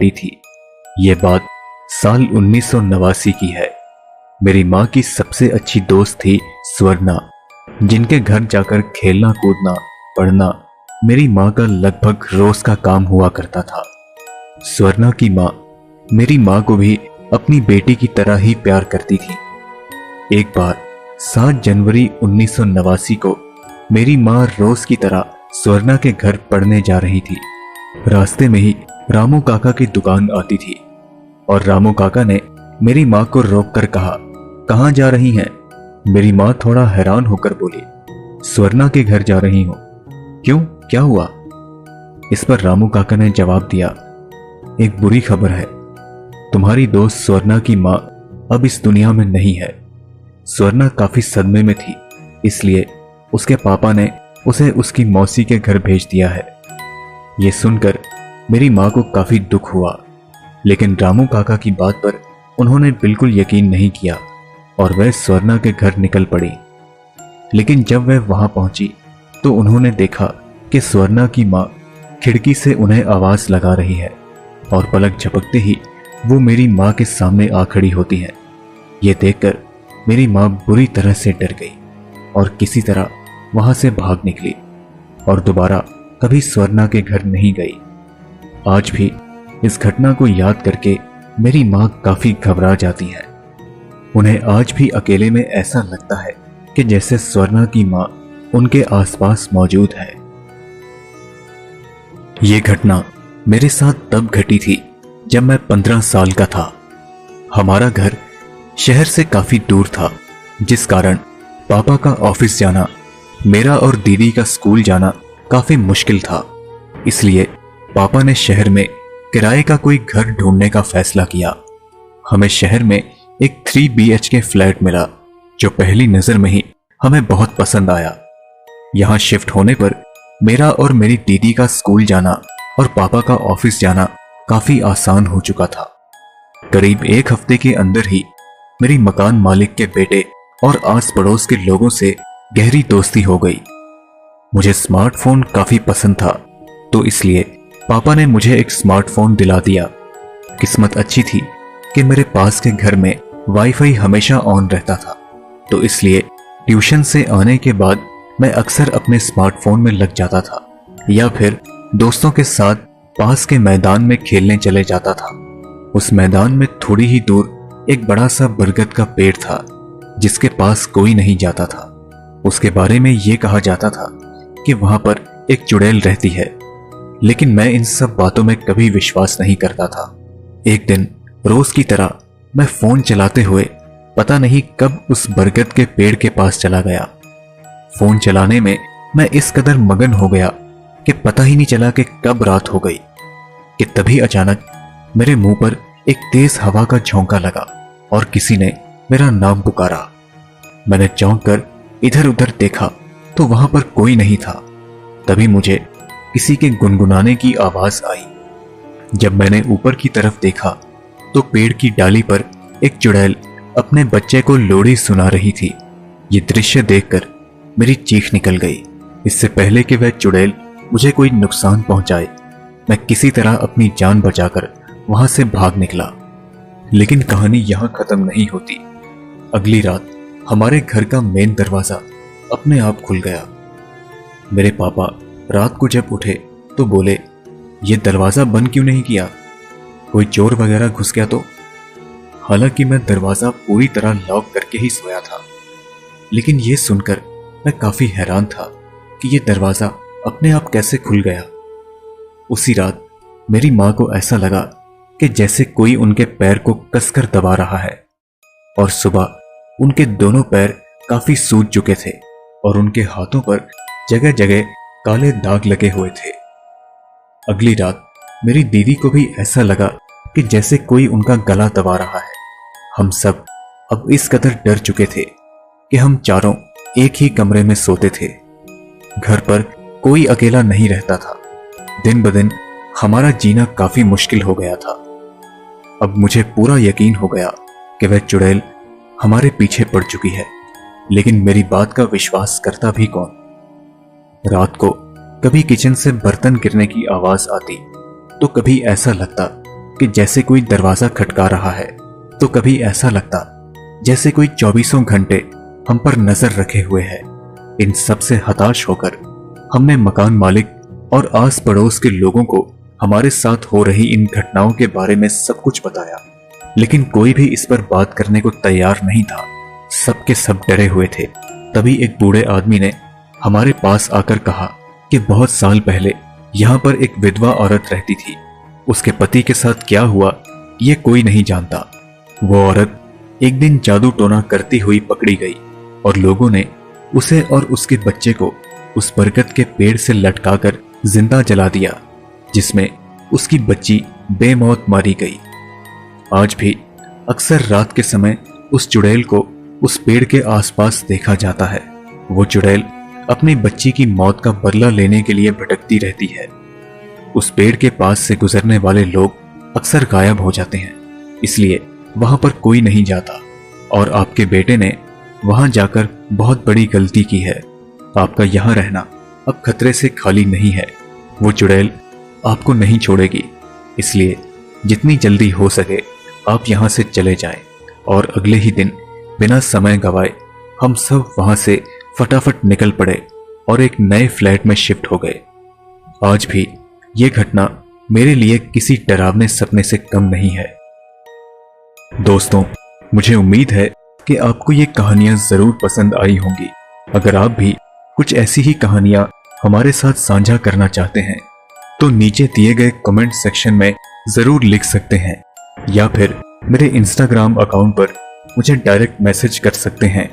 घटी थी। ये बात साल 1989 की है। मेरी माँ की सबसे अच्छी दोस्त थी स्वर्णा, जिनके घर जाकर खेलना कूदना पढ़ना मेरी माँ का लगभग रोज का काम हुआ करता था। स्वर्णा की माँ मेरी माँ को भी अपनी बेटी की तरह ही प्यार करती थी। एक बार 7 जनवरी 1989 को मेरी माँ रोज की तरह स्वर्णा के घर पढ़ने जा रही थी। रास्ते में ही रामू काका की दुकान आती थी और रामू काका ने मेरी माँ को रोककर कहा, कहाँ जा रही हैं? मेरी माँ थोड़ा हैरान होकर बोली, स्वर्णा के घर जा रही हूं। क्यों, क्या हुआ? इस पर रामू काका ने जवाब दिया, एक बुरी खबर है। तुम्हारी दोस्त स्वर्णा की माँ अब इस दुनिया में नहीं है। स्वर्णा काफी सदमे में थी, इसलिए उसके पापा ने उसे उसकी मौसी के घर भेज दिया है। यह सुनकर मेरी माँ को काफी दुख हुआ, लेकिन रामू काका की बात पर उन्होंने बिल्कुल यकीन नहीं किया और वह स्वर्णा के घर निकल पड़ी। लेकिन जब वह वहां पहुंची तो उन्होंने देखा कि स्वर्णा की माँ खिड़की से उन्हें आवाज लगा रही है और पलक झपकते ही वो मेरी माँ के सामने आ खड़ी होती है। ये देखकर मेरी माँ बुरी तरह से डर गई और किसी तरह वहां से भाग निकली और दोबारा कभी स्वर्णा के घर नहीं गई। आज भी इस घटना को याद करके मेरी माँ काफी घबरा जाती है। उन्हें आज भी अकेले में ऐसा लगता है कि जैसे स्वर्णा की माँ उनके आसपास मौजूद है। यह घटना मेरे साथ तब घटी थी जब मैं 15 साल का था। हमारा घर शहर से काफी दूर था, जिस कारण पापा का ऑफिस जाना, मेरा और दीदी का स्कूल जाना काफी मुश्किल था। इसलिए पापा ने शहर में किराए का कोई घर ढूंढने का फैसला किया। हमें शहर में एक 3 BHK फ्लैट मिला, जो पहली नजर में ही हमें बहुत पसंद आया। यहां शिफ्ट होने पर मेरा और मेरी दीदी का स्कूल जाना और पापा का ऑफिस जाना काफी आसान हो चुका था। करीब 1 हफ्ते के अंदर ही मेरी मकान मालिक के बेटे और आस पड़ोस के लोगों से गहरी दोस्ती हो गई। मुझे स्मार्टफोन काफी पसंद था, तो इसलिए पापा ने मुझे एक स्मार्टफोन दिला दिया। किस्मत अच्छी थी कि मेरे पास के घर में वाईफाई हमेशा ऑन रहता था, तो इसलिए ट्यूशन से आने के बाद मैं अक्सर अपने स्मार्टफोन में लग जाता था या फिर दोस्तों के साथ पास के मैदान में खेलने चले जाता था। उस मैदान में थोड़ी ही दूर एक बड़ा सा बरगद का पेड़ था, जिसके पास कोई नहीं जाता था। उसके बारे में यह कहा जाता था कि वहां पर एक चुड़ैल रहती है, लेकिन मैं इन सब बातों में कभी विश्वास नहीं करता था। एक दिन रोज की तरह मैं फोन चलाते हुए पता नहीं कब उस बरगद के पेड़ के पास चला गया। फोन चलाने में मैं इस कदर मगन हो गया कि पता ही नहीं चला कि कब रात हो गई कि तभी अचानक मेरे मुंह पर एक तेज हवा का झोंका लगा और किसी ने मेरा नाम पुकारा। मैंने चौंक कर इधर उधर देखा तो वहां पर कोई नहीं था। तभी मुझे किसी के गुनगुनाने की आवाज आई। जब मैंने ऊपर की तरफ देखा तो पेड़ की डाली पर एक चुड़ैल अपने बच्चे को लोरी सुना रही थी। ये दृश्य देखकर मेरी चीख निकल गई। इससे पहले कि वह चुड़ैल मुझे कोई नुकसान पहुंचाए, मैं किसी तरह अपनी जान बचाकर वहां से भाग निकला। लेकिन कहानी यहां खत्म नहीं होती। अगली रात हमारे घर का मेन दरवाजा अपने आप खुल गया। मेरे पापा रात को जब उठे तो बोले, ये दरवाजा बंद क्यों नहीं किया? कोई चोर वगैरह घुस गया तो? हालांकि मैं दरवाजा पूरी तरह लॉक करके ही सोया था, लेकिन यह सुनकर मैं काफी हैरान था कि यह दरवाजा अपने आप कैसे खुल गया। उसी रात मेरी मां को ऐसा लगा कि जैसे कोई उनके पैर को कसकर दबा रहा है और सुबह उनके दोनों पैर काफी सूज चुके थे और उनके हाथों पर जगह जगह काले दाग लगे हुए थे। अगली रात मेरी दीदी को भी ऐसा लगा कि जैसे कोई उनका गला दबा रहा है। हम सब अब इस कदर डर चुके थे कि हम चारों एक ही कमरे में सोते थे। घर पर कोई अकेला नहीं रहता था। दिन ब दिन हमारा जीना काफी मुश्किल हो गया था। अब मुझे पूरा यकीन हो गया कि वह चुड़ैल हमारे पीछे पड़ चुकी है, लेकिन मेरी बात का विश्वास करता भी कौन। रात को कभी किचन से बर्तन गिरने की आवाज आती तो कभी ऐसा लगता कि जैसे कोई दरवाजा खटका रहा है, तो कभी ऐसा लगता जैसे कोई 24 घंटे हम पर नजर रखे हुए है। इन सब से हताश होकर हमने मकान मालिक और आस पड़ोस के लोगों को हमारे साथ हो रही इन घटनाओं के बारे में सब कुछ बताया, लेकिन कोई भी इस पर बात करने को तैयार नहीं था। सब के सब डरे हुए थे। तभी एक बूढ़े आदमी ने हमारे पास आकर कहा कि बहुत साल पहले यहाँ पर एक विधवा औरत रहती थी। उसके पति के साथ क्या हुआ ये कोई नहीं जानता। वो औरत एक दिन जादू टोना करती हुई पकड़ी गई और लोगों ने उसे और उसके बच्चे को उस बरगद के पेड़ से लटकाकर जिंदा जला दिया, जिसमें उसकी बच्ची बेमौत मारी गई। आज भी अक्सर रात के समय उस चुड़ैल को उस पेड़ के आसपास देखा जाता है। वो चुड़ैल अपनी बच्ची की मौत का बदला लेने के लिए भटकती रहती है। उस पेड़ के पास से गुजरने वाले लोग अक्सर गायब हो जाते हैं, इसलिए वहां पर कोई नहीं जाता। और आपके बेटे ने वहां जाकर बहुत बड़ी गलती की है। आपका यहां रहना अब खतरे से खाली नहीं है। वो चुड़ैल आपको नहीं छोड़ेगी, इसलिए जितनी जल्दी हो सके आप यहां से चले जाएं। और अगले ही दिन बिना समय गवाए हम सब वहां से फटाफट निकल पड़े और एक नए फ्लैट में शिफ्ट हो गए। आज भी यह घटना मेरे लिए किसी डरावने सपने से कम नहीं है। दोस्तों, मुझे उम्मीद है कि आपको ये कहानियां जरूर पसंद आई होंगी। अगर आप भी कुछ ऐसी ही कहानियां हमारे साथ साझा करना चाहते हैं तो नीचे दिए गए कमेंट सेक्शन में जरूर लिख सकते हैं, या फिर मेरे इंस्टाग्राम अकाउंट पर मुझे डायरेक्ट मैसेज कर सकते हैं।